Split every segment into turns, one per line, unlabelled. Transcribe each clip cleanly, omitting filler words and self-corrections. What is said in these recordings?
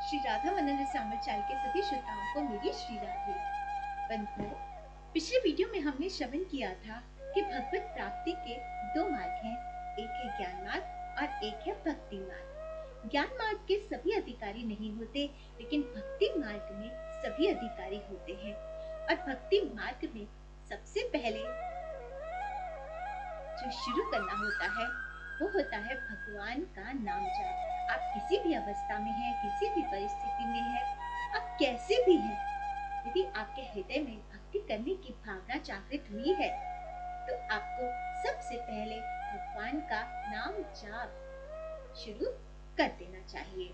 श्री राधा मनन सामर चाल के सभी श्रोताओं को मेरी श्री राधे। बंधुओं, पिछले वीडियो में हमने श्रवण किया था कि भगवत प्राप्ति के दो मार्ग हैं, एक है ज्ञान मार्ग और एक है भक्ति मार्ग। ज्ञान मार्ग के सभी अधिकारी नहीं होते, लेकिन भक्ति मार्ग में सभी अधिकारी होते हैं। और भक्ति मार्ग में सबसे पहले जो शुरू करना होता है वो होता है भगवान का नाम जाप। आप किसी भी अवस्था में हैं, किसी भी परिस्थिति में हैं, आप कैसे भी हैं, यदि आपके हृदय में भक्ति करने की भावना जागृत हुई है तो आपको सबसे पहले भगवान का नाम जाप शुरू कर देना चाहिए।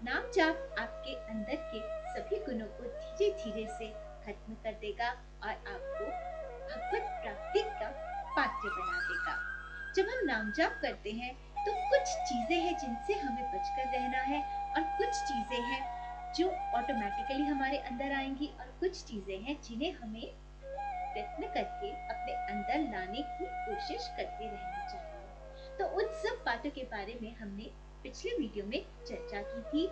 नाम जाप आपके अंदर के सभी गुणों को धीरे धीरे से खत्म कर देगा और आपको भगवत प्राप्ति का पात्र बना देगा। जब हम नाम जाप करते हैं तो कुछ चीजें हैं जिनसे हमें बचकर रहना है और कुछ चीजें हैं जो ऑटोमेटिकली हमारे अंदर आएंगी और कुछ चीजें हैं जिन्हें हमें प्रयत्न करके अपने अंदर लाने की कोशिश करते रहना चाहिए। तो उन सब बातों के बारे में हमने पिछले वीडियो में चर्चा की थी,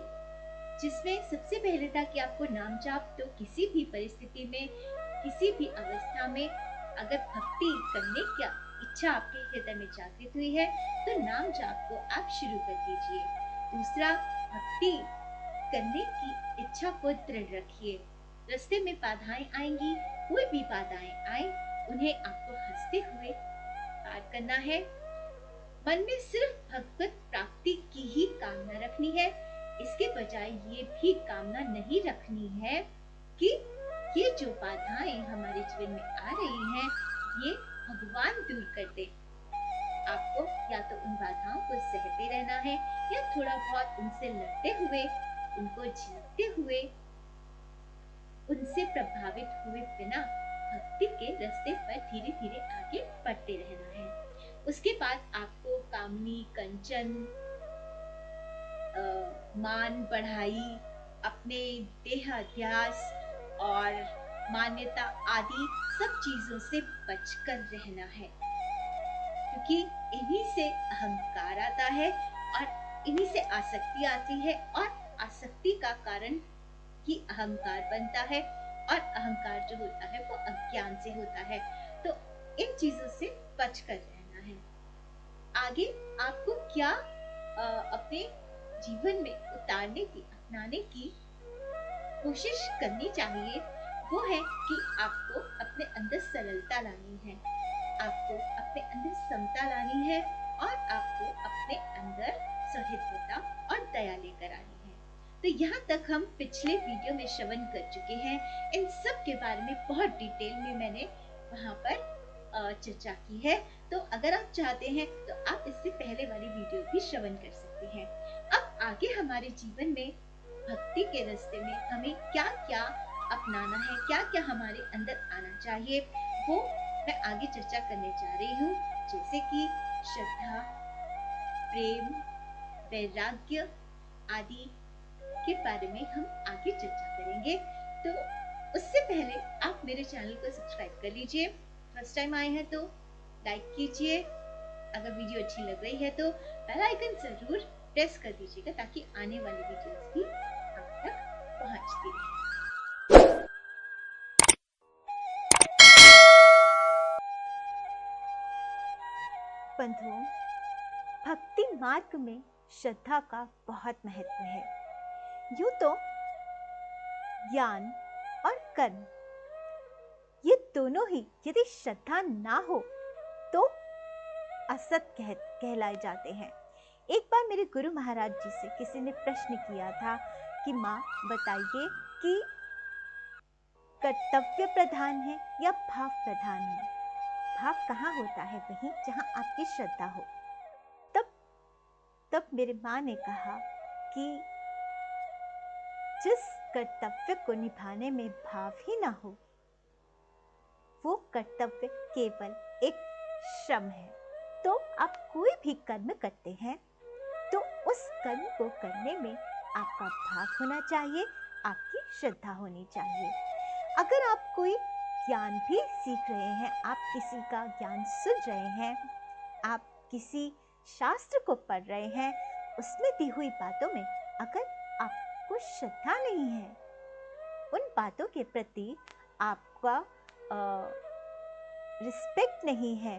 जिसमें सबसे पहले था कि आपको नाम जाप तो किसी भी परिस्थिति में, किसी भी अवस्था में अगर भक्ति करने की इच्छा आपके हृदय में जागृत हुई है तो नाम जाप को आप शुरू कर दीजिए। दूसरा, भक्ति करने की इच्छा को दृढ़ रखिए। रास्ते में बाधाएं आएंगी, कोई भी बाधाएं आए उन्हें आपको हंसते हुए पार करना है। मन में सिर्फ भगवत प्राप्ति की ही कामना रखनी है, इसके बजाय ये भी कामना नहीं रखनी है कि ये जो बाधाएं हमारे जीवन में आ रही हैं ये भगवान दूर कर दे। आपको या तो उन बाधाओं को सहते रहना है या थोड़ा बहुत उनसे लड़ते हुए, उनको जीतते हुए, उनसे प्रभावित हुए बिना भक्ति के रास्ते पर धीरे धीरे आगे बढ़ते रहना है। उसके बाद आपको कामनी, कंचन, मान बढ़ाई, अपने देहाध्यास और मान्यता आदि सब चीजों से बचकर रहना है, क्योंकि इन्हीं से अहंकार आता है और इन्हीं से आसक्ति आती है और आसक्ति का कारण ही अहंकार बनता है और अहंकार जो होता है वो अज्ञान से होता है। तो इन चीजों से बचकर रहना है। आगे आपको क्या अपने जीवन में उतारने की, अपनाने की कोशिश करनी चाहिए, वो है कि आपको अपने अंदर सरलता लानी है, आपको अपने अंदर समता लानी है और आपको अपने अंदर सहिष्णुता और दया लेकर आनी है। तो यहाँ तक हम पिछले वीडियो में श्रवण कर चुके हैं। इन सब के बारे में बहुत डिटेल में मैंने वहाँ पर चर्चा की है। तो अगर आप चाहते हैं तो आप इससे पहले वाली वीडियो भी श्रवण कर सकते हैं। अब आगे हमारे जीवन में भक्ति के रास्ते में हमें क्या क्या अपनाना है, क्या क्या हमारे अंदर आना चाहिए, वो मैं आगे चर्चा करने जा रही हूँ। जैसे कि श्रद्धा, प्रेम, वैराग्य आदि के बारे में हम आगे चर्चा करेंगे। तो उससे पहले आप मेरे चैनल को सब्सक्राइब कर लीजिए। फर्स्ट टाइम आए हैं तो लाइक कीजिए। अगर वीडियो अच्छी लग रही है तो बेल आइकन जरूर प्रेस कर दीजिएगा ताकि आने वाली वीडियोस भी आप तक पहुंचती रहे। बंधुओं, भक्ति मार्ग में श्रद्धा का बहुत महत्व है। यूं तो ज्ञान और कर्म, ये दोनों ही यदि श्रद्धा ना हो तो असत कहलाए जाते हैं। एक बार मेरे गुरु महाराज जी से किसी ने प्रश्न किया था कि माँ बताइए कि कर्तव्य प्रधान है या भाव प्रधान है? भाव कहाँ होता है? वहीं जहाँ आपकी श्रद्धा हो। तब मेरे माँ ने कहा कि जिस कर्तव्य को निभाने में भाव ही ना हो, वो कर्तव्य केवल एक श्रम है। तो आप कोई भी कर्म करते हैं तो उस कर्म को करने में आपका भाव होना चाहिए, आपकी श्रद्धा होनी चाहिए। अगर आप कोई ज्ञान भी सीख रहे हैं, आप किसी का ज्ञान सुन रहे हैं, आप किसी शास्त्र को पढ़ रहे हैं, उसमें दी हुई बातों में अगर आपको
आपको श्रद्धा नहीं है, उन बातों के प्रति आपका रिस्पेक्ट नहीं है,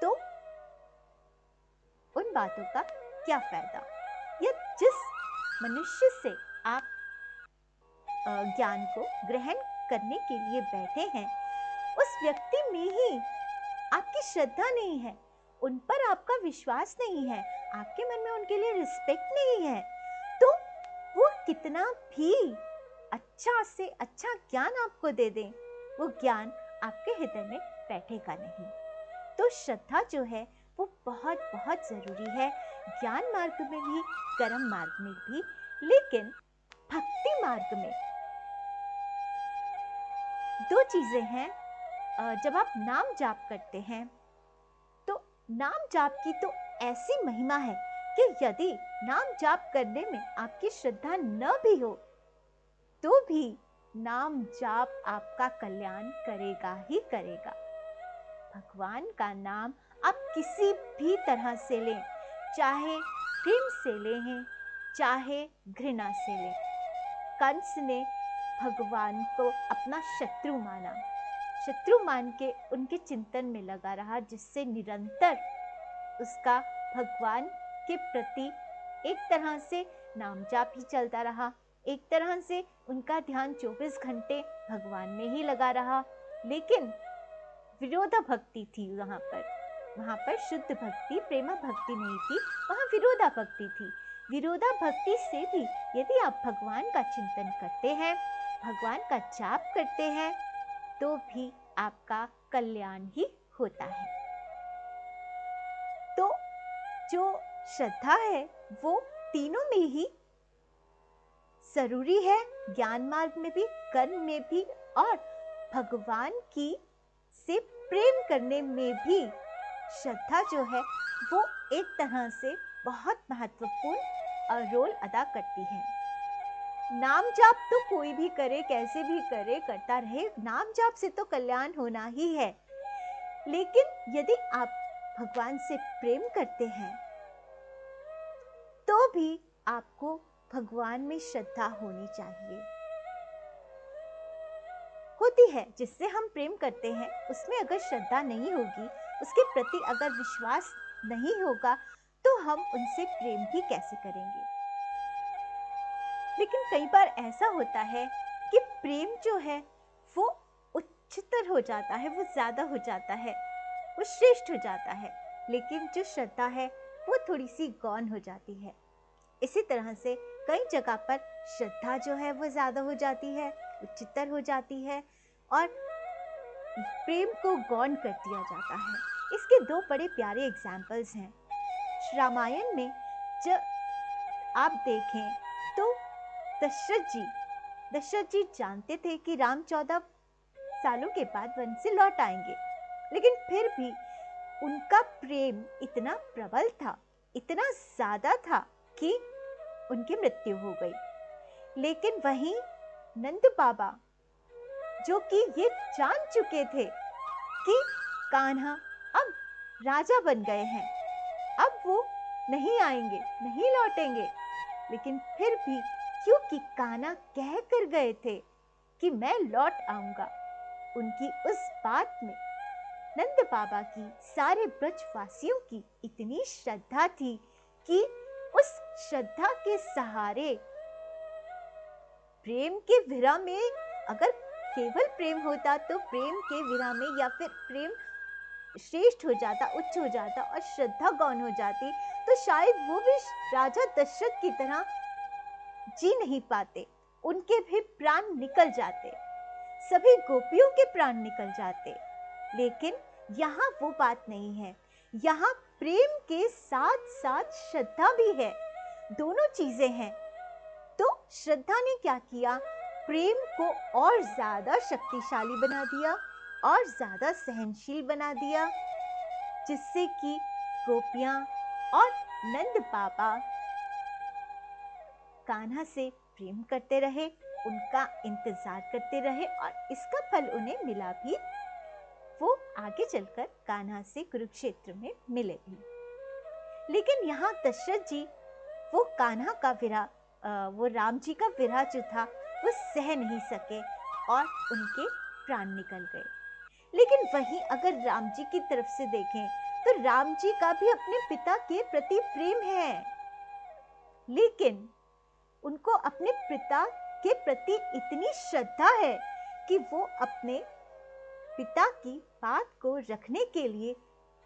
तो उन बातों का क्या फायदा? या जिस मनुष्य से आप ज्ञान को ग्रहण करने के लिए बैठे हैं, उस व्यक्ति में ही आपकी श्रद्धा नहीं है, उन पर आपका विश्वास नहीं है, आपके मन में उनके लिए रिस्पेक्ट नहीं है, तो वो कितना भी अच्छा से अच्छा ज्ञान आपको दे दें, वो ज्ञान आपके हृदय में बैठेगा नहीं। तो श्रद्धा जो है वो बहुत बहुत जरूरी है, ज्ञान मार्ग में भी, कर्म मार्ग में भी। लेकिन भक्ति मार्ग में दो चीजें हैं। जब आप नाम जाप करते हैं तो नाम जाप की तो ऐसी महिमा है कि यदि नाम जाप करने में आपकी श्रद्धा न भी हो तो भी नाम जाप आपका कल्याण करेगा ही करेगा। भगवान का नाम आप किसी भी तरह से लें, चाहे प्रेम से लें, चाहे घृणा से लें। कंस ने भगवान को अपना शत्रु माना, शत्रु मान के उनके चिंतन में लगा रहा, जिससे निरंतर उसका भगवान के प्रति एक तरह से नाम जाप ही चलता रहा, एक तरह से उनका ध्यान 24 घंटे भगवान में ही लगा रहा। लेकिन विरोधा भक्ति थी वहां पर शुद्ध भक्ति, प्रेमा भक्ति नहीं थी, वहां विरोधा भक्ति थी। विरोधा भक्ति से भी यदि आप भगवान का चिंतन करते हैं, भगवान का जाप करते हैं, तो भी आपका कल्याण ही होता है। तो जो श्रद्धा है वो तीनों में ही जरूरी है, ज्ञान मार्ग में भी, कर्म में भी, और भगवान की से प्रेम करने में भी श्रद्धा जो है वो एक तरह से बहुत महत्वपूर्ण रोल अदा करती है। नाम जाप तो कोई भी करे, कैसे भी करे, करता रहे, नाम जाप से तो कल्याण होना ही है। लेकिन यदि आप भगवान से प्रेम करते हैं तो भी आपको भगवान में श्रद्धा होनी चाहिए। होती है, जिससे हम प्रेम करते हैं उसमें अगर श्रद्धा नहीं होगी, उसके प्रति अगर विश्वास नहीं होगा, तो हम उनसे प्रेम भी कैसे करेंगे। लेकिन कई बार ऐसा होता है कि प्रेम जो है वो उच्चतर हो जाता है, वो ज्यादा हो जाता है, वो श्रेष्ठ हो जाता है, लेकिन जो श्रद्धा है वो थोड़ी सी गौण हो जाती है। इसी तरह से कई जगह पर श्रद्धा जो है वो ज्यादा हो जाती है, उच्चतर हो जाती है, और प्रेम को गौण कर दिया जाता है। इसके दो बड़े प्यारे एग्जाम्पल्स हैं। रामायण में जब आप देखें तो दशरथ जी जानते थे कि राम 14 सालों के बाद वन से लौट आएंगे, लेकिन फिर भी उनका प्रेम इतना प्रबल था, इतना ज्यादा था कि उनकी मृत्यु हो गई। लेकिन वहीं नंद बाबा जो कि ये जान चुके थे कि कान्हा अब राजा बन गए हैं, अब वो नहीं आएंगे, नहीं लौटेंगे, लेकिन फिर भी क्योंकि कान्हा कह कर गए थे कि मैं लौट आऊंगा, उनकी उस बात में नंद बाबा की, सारे ब्रजवासियों की इतनी श्रद्धा थी कि उस श्रद्धा के सहारे प्रेम के विरह में, अगर केवल प्रेम होता तो प्रेम के विरह में या फिर प्रेम श्रेष्ठ हो जाता, उच्च हो जाता और श्रद्धा गौण हो जाती, तो शायद वो भी राजा दशरथ की तरह जी नहीं पाते, उनके भी प्राण निकल जाते, सभी गोपियों के प्राण निकल जाते। लेकिन यहाँ वो बात नहीं है, यहाँ प्रेम के साथ साथ श्रद्धा भी है, दोनों चीजें हैं। तो श्रद्धा ने क्या किया, प्रेम को और ज्यादा शक्तिशाली बना दिया और ज्यादा सहनशील बना दिया, जिससे कि गोपियां और नंद बाबा कान्हा से प्रेम करते रहे, उनका इंतजार करते रहे, और इसका फल उन्हें मिला भी। वो आगे चलकर कान्हा से कुरुक्षेत्र में मिले भी। लेकिन यहाँ दशरथ जी वो कान्हा का विरह वो राम जी का विरह जो था वो सह नहीं सके और उनके प्राण निकल गए। लेकिन वहीं अगर राम जी की तरफ से देखें तो राम जी का भी अपने पिता के प्रति प्रेम है, लेकिन उनको अपने पिता के प्रति इतनी श्रद्धा है कि वो अपने पिता की बात को रखने के लिए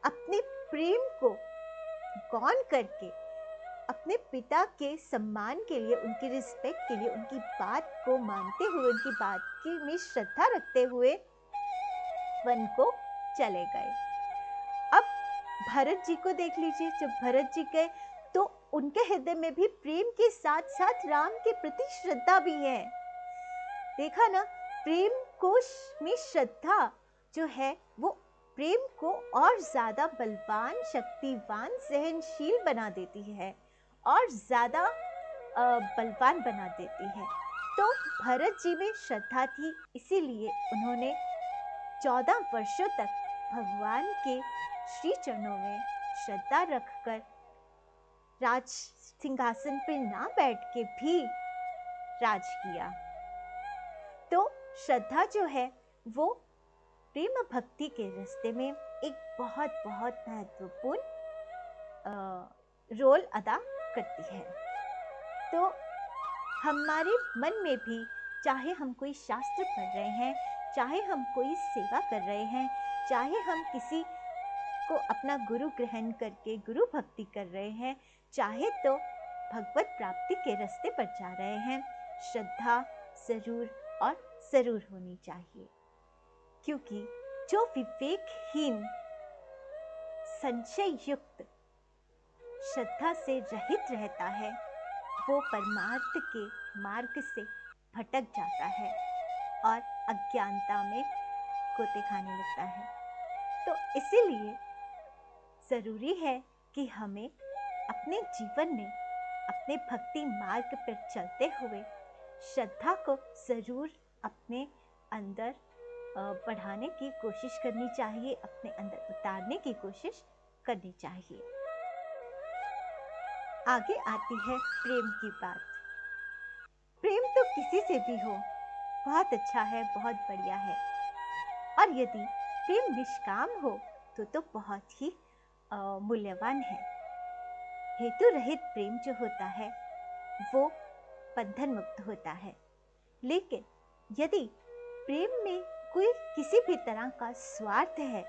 अपने प्रेम को गौण करके, अपने पिता के सम्मान के लिए, उनकी रिस्पेक्ट के लिए, उनकी बात को मानते हुए, उनकी बात की में श्रद्धा रखते हुए वन को चले गए। अब भरत जी को देख लीजिए, जब भरत जी गए तो उनके हृदय में भी प्रेम के साथ साथ राम के प्रति श्रद्धा भी है। देखा ना, प्रेम को में श्रद्धा जो है वो प्रेम को और ज्यादा बलवान, शक्तिवान, सहनशील बना देती है और ज्यादा बलवान बना देती है। तो भरत जी में श्रद्धा थी, इसीलिए उन्होंने 14 वर्षों तक भगवान के श्री चरणों में श्रद्धा रखकर राज सिंहासन पर ना बैठ के भी राज किया। तो श्रद्धा जो है वो प्रेम भक्ति के रास्ते में एक बहुत बहुत महत्वपूर्ण रोल अदा करती है। तो हमारे मन में भी, चाहे हम कोई शास्त्र पढ़ रहे हैं, चाहे हम कोई सेवा कर रहे हैं, चाहे हम किसी को अपना गुरु ग्रहण करके गुरु भक्ति कर रहे हैं, चाहे तो भगवत प्राप्ति के रास्ते पर जा रहे हैं, श्रद्धा जरूर और जरूर होनी चाहिए। क्योंकि जो विवेकहीन, संशय युक्त, श्रद्धा से रहित रहता है वो परमार्थ के मार्ग से भटक जाता है और अज्ञानता में गोते खाने लगता है। तो इसीलिए जरूरी है कि हमें अपने जीवन में अपने भक्ति मार्ग पर चलते हुए श्रद्धा को जरूर अपने अंदर बढ़ाने की कोशिश करनी चाहिए, अपने अंदर उतारने की कोशिश करनी चाहिए। आगे आती है प्रेम की बात। प्रेम तो किसी से भी हो, बहुत अच्छा है, बहुत बढ़िया है। और यदि प्रेम निष्काम हो तो बहुत ही मूल्यवान है। हेतु रहित प्रेम जो होता है वो बंधन मुक्त होता है। लेकिन यदि प्रेम में कोई किसी भी तरह का स्वार्थ है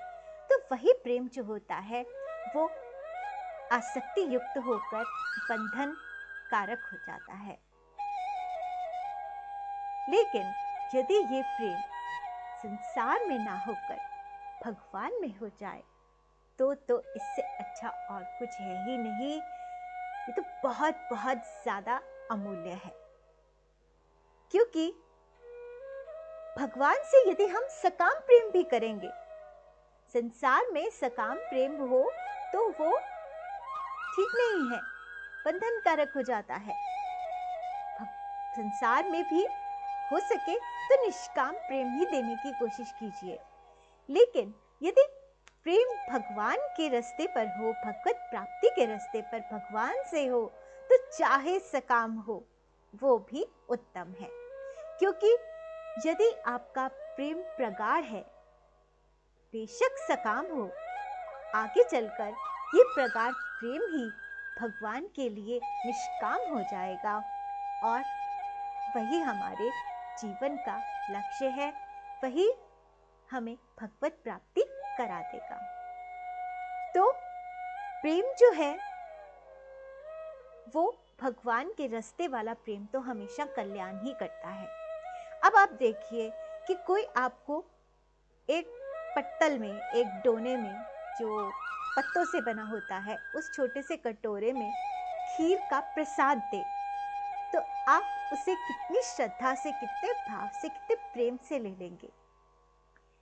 तो वही प्रेम जो होता है वो आसक्ति युक्त होकर बंधन कारक हो जाता है। लेकिन यदि ये प्रेम संसार में ना होकर भगवान में हो जाए तो इससे अच्छा और कुछ है ही नहीं। ये तो बहुत बहुत ज्यादा अमूल्य है। क्योंकि भगवान से यदि हम सकाम प्रेम भी करेंगे, संसार में सकाम प्रेम हो तो वो ठीक नहीं है, बंधन कारक हो जाता है। संसार में भी हो सके तो निष्काम प्रेम ही देने की कोशिश कीजिए। लेकिन यदि प्रेम भगवान के रास्ते पर हो, भगवत प्राप्ति के रास्ते पर भगवान से हो, तो चाहे सकाम हो वो भी उत्तम है। क्योंकि यदि आपका प्रेम प्रगाढ़ है, बेशक सकाम हो, आगे चलकर ये प्रगाढ़ प्रेम ही भगवान के लिए निष्काम हो जाएगा और वही हमारे जीवन का लक्ष्य है, वही हमें भगवत प्राप्ति करा देगा। तो प्रेम जो है वो भगवान के रास्ते वाला प्रेम तो हमेशा कल्याण ही करता है। अब आप देखिए कि कोई आपको एक पत्तल में, एक डोने में जो पत्तों से बना होता है, उस छोटे से कटोरे में खीर का प्रसाद दे, तो आप उसे कितनी श्रद्धा से, कितने भाव से, कितने प्रेम से ले लेंगे।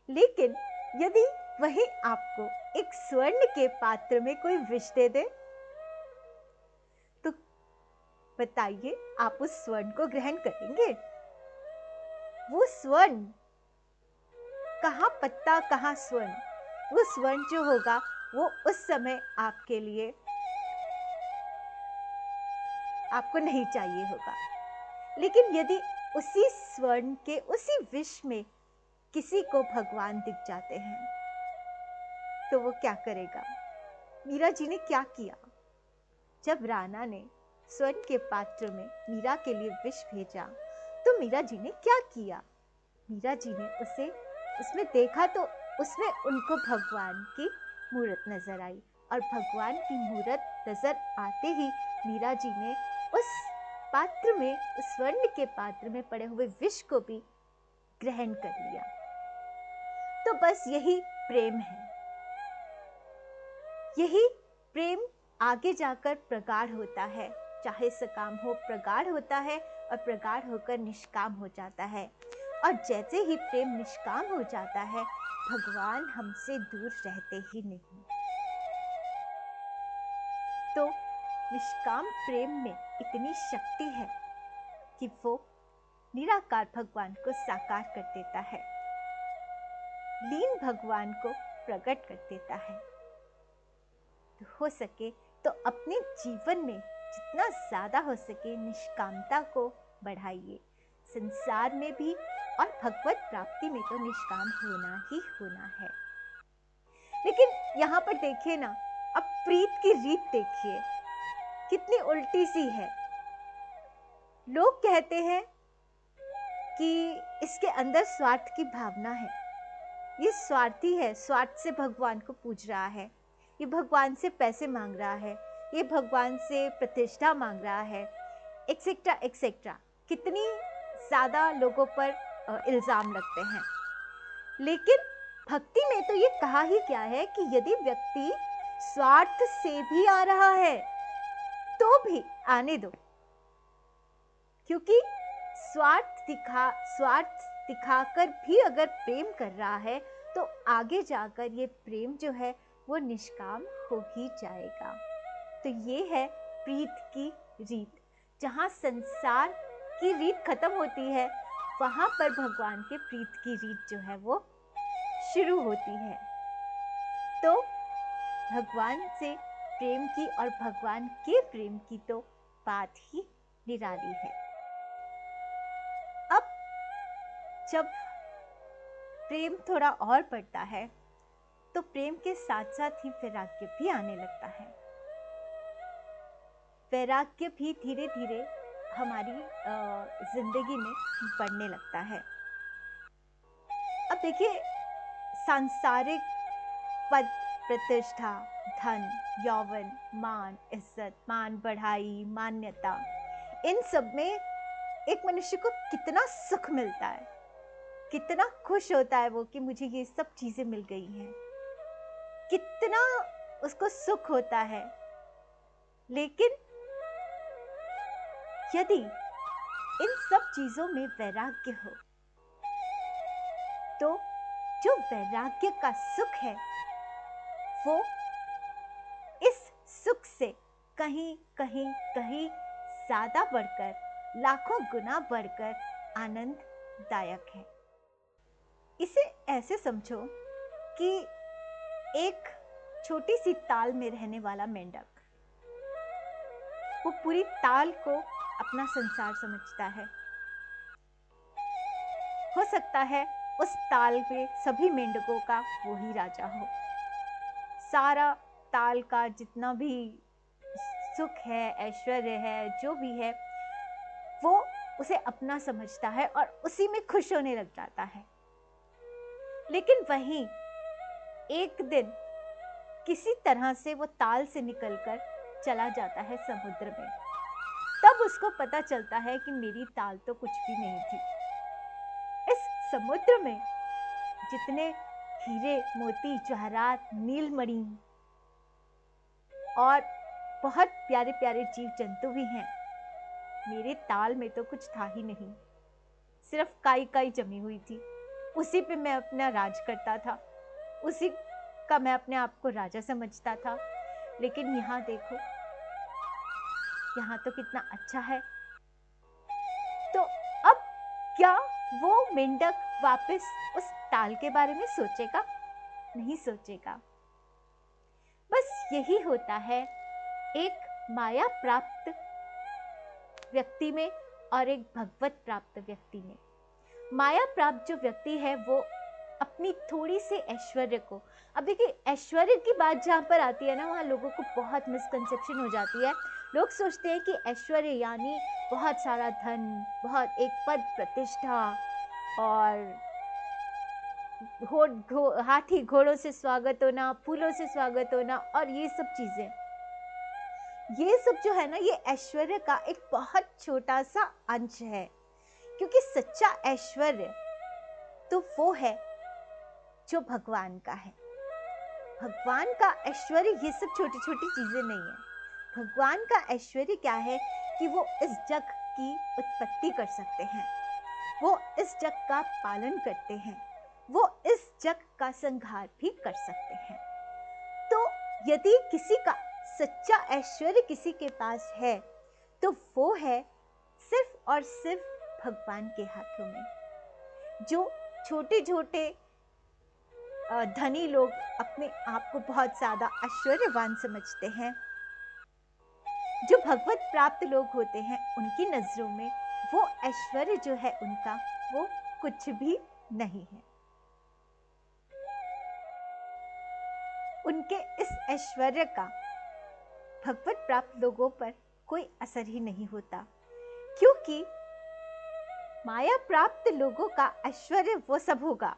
लेकिन यदि वही आपको एक स्वर्ण के पात्र में कोई विष दे दे तो बताइए आप उस स्वर्ण को ग्रहण करेंगे? वो स्वर्ण, कहाँ पत्ता कहाँ स्वर्ण, वो स्वर्ण जो होगा वो उस समय आपके लिए आपको नहीं चाहिए होगा। लेकिन यदि उसी स्वर्ण के उसी विष में किसी को भगवान दिख जाते हैं तो वो क्या करेगा? मीरा जी ने क्या किया? जब राणा ने स्वर्ण के पात्र में मीरा के लिए विष भेजा तो मीरा जी ने क्या किया? मीरा जी ने उसमें देखा तो उसमें उनको भगवान की मूर्त नजर आई, और भगवान की मूर्त नजर आते ही मीरा जी ने उस पात्र में, उस स्वर्ण के पात्र में पड़े हुए विष को भी ग्रहण कर लिया। तो बस यही प्रेम है। यही प्रेम आगे जाकर प्रगाढ़ होता है, चाहे सकाम हो प्रगाढ़ होता है और प्रगाढ़ होकर निष्काम हो जाता है। और जैसे ही प्रेम निष्काम हो जाता है, भगवान हमसे दूर रहते ही नहीं। तो निष्काम प्रेम में इतनी शक्ति है कि वो निराकार भगवान को साकार कर देता है, लीन भगवान को प्रकट कर देता है। तो हो सके तो अपने जीवन में जितना ज्यादा हो सके निष्कामता को बढ़ाइए, संसार में भी और भगवत प्राप्ति में तो निष्काम होना ही होना है। लेकिन यहाँ पर देखिए ना, अब प्रीत की रीत देखिए कितनी उल्टी सी है। लोग कहते हैं कि इसके अंदर स्वार्थ की भावना है, ये स्वार्थी है, स्वार्थ से भगवान को पूज रहा है, ये भगवान से पैसे मांग रहा है, ये भगवान से प्रतिष्ठा मांग रहा है, एक्सेट्रा एक्सेट्रा। कितनी ज़्यादा लोगों पर इल्ज़ाम लगते हैं। लेकिन भक्ति में तो ये कहा ही क्या है कि यदि व्यक्ति स्वार्थ से भी आ रहा है तो भी आने दो, क्योंकि स्वार्थ दिखाकर भी अगर प्रेम कर रहा है तो आगे जाकर ये प्रेम जो है वो निष्काम हो ही जाएगा। तो ये है प्रीत की रीत। जहाँ संसार की रीत खत्म होती है, वहां पर भगवान के प्रीत की रीत जो है वो शुरू होती है। तो भगवान से प्रेम की और भगवान के प्रेम की तो बात ही निराली है। अब जब प्रेम थोड़ा और बढ़ता है तो प्रेम के साथ साथ ही वैराग्य भी आने लगता है। वैराग्य भी धीरे धीरे हमारी जिंदगी में बढ़ने लगता है। अब देखिए, सांसारिक पद, प्रतिष्ठा, धन, यौवन, मान, इज्जत, मान बढ़ाई, मान्यता, इन सब में एक मनुष्य को कितना सुख मिलता है, कितना खुश होता है वो कि मुझे ये सब चीजें मिल गई हैं, कितना उसको सुख होता है। लेकिन यदि इन सब चीजों में वैराग्य हो तो जो वैराग्य का सुख है वो इस सुख से कहीं कहीं कहीं ज्यादा बढ़कर, लाखों गुना बढ़कर आनंददायक है। इसे ऐसे समझो कि एक छोटी सी ताल में रहने वाला मेंढक, वो पूरी ताल को अपना संसार समझता है। हो सकता है उस ताल में सभी मेंढकों का वो ही राजा हो। सारा ताल का जितना भी सुख है, ऐश्वर्य है, जो भी है, वो उसे अपना समझता है और उसी में खुश होने लग जाता है। लेकिन वहीं एक दिन किसी तरह से वो ताल से निकलकर चला जाता है समुद्र में। तब उसको पता चलता है कि मेरी ताल तो कुछ भी नहीं थी। इस समुद्र में जितने हीरे, मोती, जवाहरात, नीलमणि और बहुत प्यारे प्यारे जीव जंतु भी हैं, मेरे ताल में तो कुछ था ही नहीं। सिर्फ काई काई जमी हुई थी, उसी पे मैं अपना राज करता था, उसी का मैं अपने आप को राजा समझता था। लेकिन यहाँ देखो, यहाँ तो कितना अच्छा है। तो अब क्या वो मेंढक वापस उस ताल के बारे में सोचेगा? नहीं सोचेगा। बस यही होता है एक माया प्राप्त व्यक्ति में और एक भगवत प्राप्त व्यक्ति में। माया प्राप्त जो व्यक्ति है वो अपनी थोड़ी से ऐश्वर्य को, अब देखिए ऐश्वर्य की बात जहाँ पर आती है ना, वहाँ लोगों को बहुत मिसकंसेप्शन हो जाती है। लोग सोचते हैं कि ऐश्वर्य यानी बहुत सारा धन, बहुत एक पद प्रतिष्ठा और हाथी घोड़ों से स्वागत होना, फूलों से स्वागत होना और ये सब चीजें, ये सब जो है ना, ये ऐश्वर्य का एक बहुत छोटा सा अंश है। क्योंकि सच्चा ऐश्वर्य तो वो है जो भगवान का है। भगवान का ऐश्वर्य ये सब छोटी छोटी चीजें नहीं है। भगवान का ऐश्वर्य क्या है कि वो इस जग की उत्पत्ति कर सकते हैं, वो इस जग का पालन करते हैं, वो इस जग का संहार भी कर सकते हैं। तो यदि किसी का सच्चा ऐश्वर्य किसी के पास है तो वो है सिर्फ और सिर्फ भगवान के हाथों में। जो छोटे छोटे धनी लोग अपने आप को बहुत ज्यादा ऐश्वर्यवान समझते हैं, जो भगवत प्राप्त लोग होते हैं, उनकी नजरों में वो ऐश्वर्य जो है उनका, वो कुछ भी नहीं है। उनके इस ऐश्वर्य का भगवत प्राप्त लोगों पर कोई असर ही नहीं होता, क्योंकि माया प्राप्त लोगों का ऐश्वर्य वो सब होगा,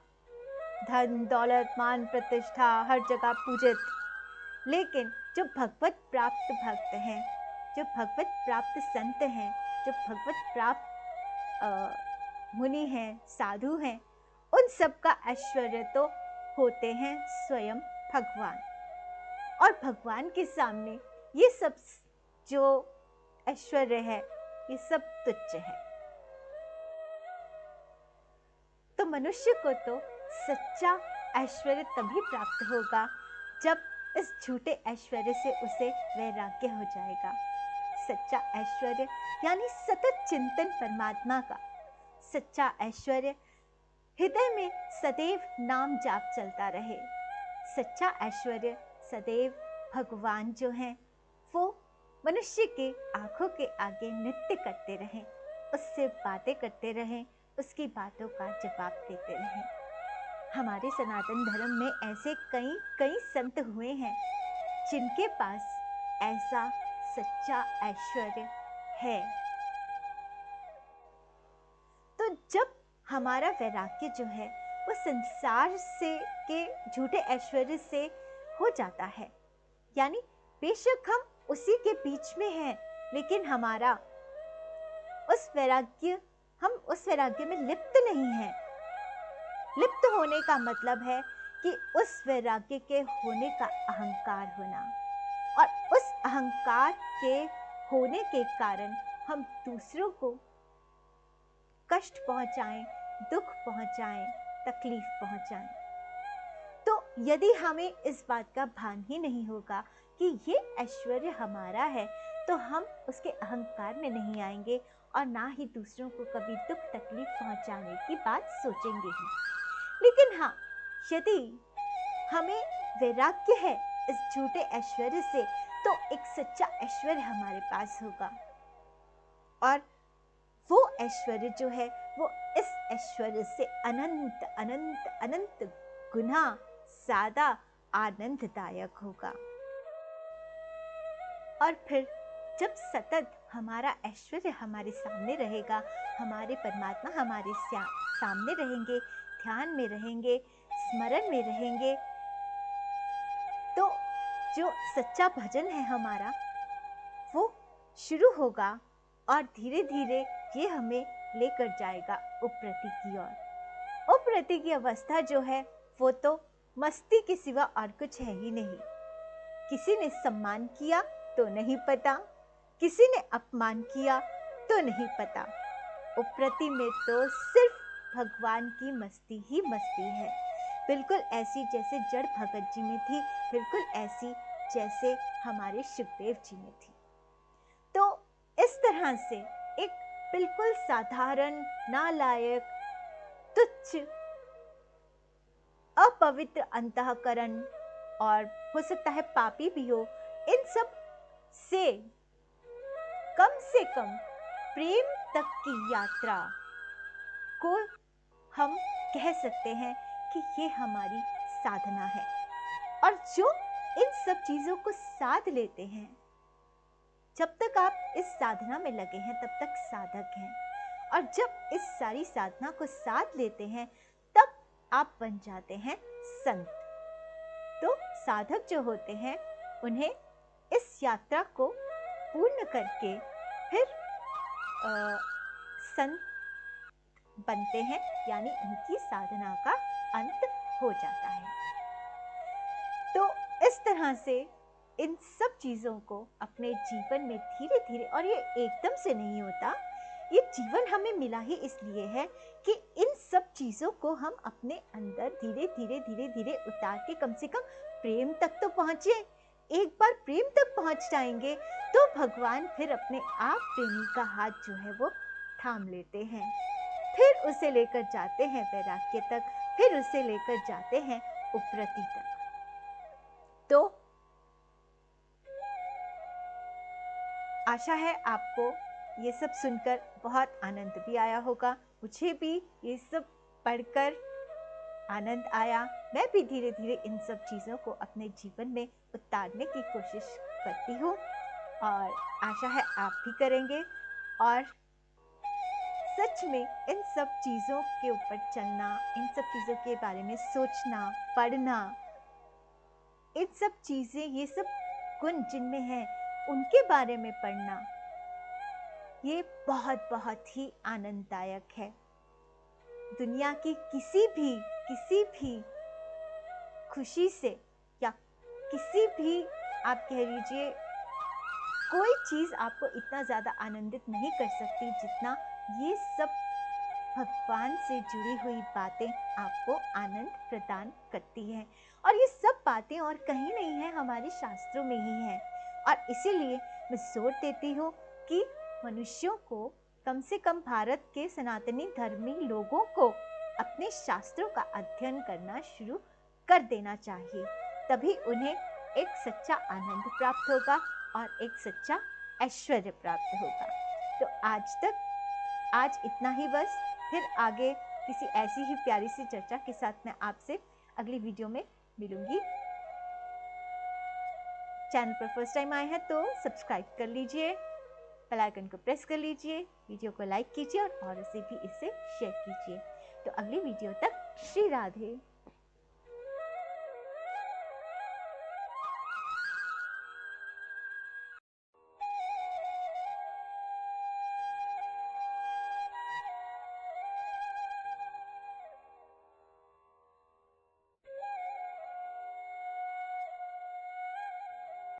धन दौलत मान प्रतिष्ठा, हर जगह पूजित। लेकिन जो भगवत प्राप्त भक्त हैं, जो भगवत प्राप्त संत हैं, जो भगवत प्राप्त मुनि हैं, साधु हैं, उन सब का ऐश्वर्य तो होते हैं स्वयं भगवान। और भगवान के सामने ये सब जो ऐश्वर्य है, ये सब तुच्छ है। तो मनुष्य को तो सच्चा ऐश्वर्य तभी प्राप्त होगा जब इस झूठे ऐश्वर्य से उसे वैराग्य हो जाएगा। सच्चा ऐश्वर्य यानी सतत चिंतन परमात्मा का। सच्चा ऐश्वर्य हृदय में सदैव नाम जाप चलता रहे। सच्चा ऐश्वर्य सदैव भगवान जो हैं वो मनुष्य के आंखों के आगे नृत्य करते रहें, उससे बातें करते रहें, उसकी बातों का जवाब देते रहें। हमारे सनातन धर्म में ऐसे कई कई संत हुए हैं जिनके पास ऐसा सच्चा ऐश्वर्य है। तो जब हमारा वैराग्य जो है वो संसार से के झूठे ऐश्वर्य से हो जाता है, यानी बेशक हम उसी के बीच में हैं, लेकिन हमारा हम उस वैराग्य में लिप्त नहीं हैं। लिप्त होने का मतलब है कि उस वैराग्य के होने का अहंकार होना, और उस अहंकार के होने के कारण हम दूसरों को कष्ट पहुंचाएं, दुख पहुंचाएं, तकलीफ पहुंचाएं। तो यदि हमें इस बात का भान ही नहीं होगा कि ये ऐश्वर्य हमारा है, तो हम उसके अहंकार में नहीं आएंगे और ना ही दूसरों को कभी दुख तकलीफ पहुंचाने की बात सोचेंगे ही। लेकिन हाँ, यदि हमें वैराग्य है इस झूठे ऐश्वर्य से, तो एक सच्चा ऐश्वर्य हमारे पास होगा, और वो ऐश्वर्य जो है वो इस ऐश्वर्य से अनंत अनंत अनंत गुना ज्यादा आनंददायक होगा। और फिर जब सतत हमारा ऐश्वर्य हमारे सामने रहेगा, हमारे परमात्मा हमारे सामने रहेंगे, ध्यान में रहेंगे, स्मरण में रहेंगे, तो जो सच्चा भजन है हमारा वो शुरू होगा और धीरे धीरे ये हमें लेकर जाएगा उपरति की ओर। उपरति की अवस्था जो है वो तो मस्ती के सिवा और कुछ है ही नहीं। किसी ने सम्मान किया तो नहीं पता, किसी ने अपमान किया तो नहीं पता। उपरति में तो सिर्फ भगवान की मस्ती ही मस्ती है, बिल्कुल ऐसी जैसे जड़ भगत जी में थी, बिल्कुल ऐसी जैसे हमारे सुखदेव जी में थी। तो इस तरह से एक बिल्कुल साधारण, नालायक, तुच्छ, अपवित्र अंतःकरण, और हो सकता है पापी भी हो, इन सब से कम प्रेम तक की यात्रा को हम कह सकते हैं कि ये हमारी साधना है। और जो इन सब चीजों को साध लेते हैं, जब तक आप इस साधना में लगे हैं तब तक साधक हैं, और जब इस सारी साधना को साध लेते हैं तब आप बन जाते हैं संत। तो साधक जो होते हैं उन्हें इस यात्रा को पूर्ण करके फिर संत बनते हैं, यानी उनकी साधना का अंत हो जाता है। तो इस तरह से इन सब चीजों को अपने जीवन में धीरे धीरे, और ये एकदम से नहीं होता, ये जीवन हमें मिला ही इसलिए है कि इन सब चीजों को हम अपने अंदर धीरे धीरे धीरे धीरे उतार के कम से कम प्रेम तक तो पहुंचे। एक बार प्रेम तक पहुंच जाएंगे तो भगवान फिर अपने आप प्रेमी का हाथ जो है वो थाम लेते हैं, फिर उसे लेकर जाते हैं वैराग्य तक, फिर उसे लेकर जाते हैं उपरति तक। तो आशा है आपको ये सब सुनकर बहुत आनंद भी आया होगा। मुझे भी ये सब पढ़कर आनंद आया। मैं भी धीरे धीरे इन सब चीज़ों को अपने जीवन में उतारने की कोशिश करती हूँ, और आशा है आप भी करेंगे। और सच में इन सब चीज़ों के ऊपर चलना, इन सब चीज़ों के बारे में सोचना, पढ़ना, इन सब चीज़ें, ये सब गुण जिनमें हैं उनके बारे में पढ़ना, ये बहुत बहुत ही आनंददायक है। दुनिया की किसी भी खुशी से, या किसी भी, आप कह लीजिए, कोई चीज़ आपको इतना ज़्यादा आनंदित नहीं कर सकती जितना ये सब भगवान से जुड़ी हुई बातें आपको आनंद प्रदान करती हैं। और ये सब बातें और कहीं नहीं है, हमारे शास्त्रों में ही है। और इसीलिए मैं जोर देती हूँ कि मनुष्यों को, कम से कम भारत के सनातनी धर्मी लोगों को, अपने शास्त्रों का अध्ययन करना शुरू कर देना चाहिए। तभी उन्हें एक सच्चा आनंद प्राप्त होगा और एक सच्चा ऐश्वर्य प्राप्त होगा। तो आज इतना ही बस। फिर आगे किसी ऐसी ही प्यारी सी चर्चा के साथ मैं आपसे अगली वीडियो में मिलूंगी। चैनल पर फर्स्ट टाइम आए हैं तो सब्सक्राइब कर लीजिए, बेल आइकन को प्रेस कर लीजिए, वीडियो को लाइक कीजिए और औरों से भी इसे शेयर कीजिए। तो अगली वीडियो तक श्री राधे।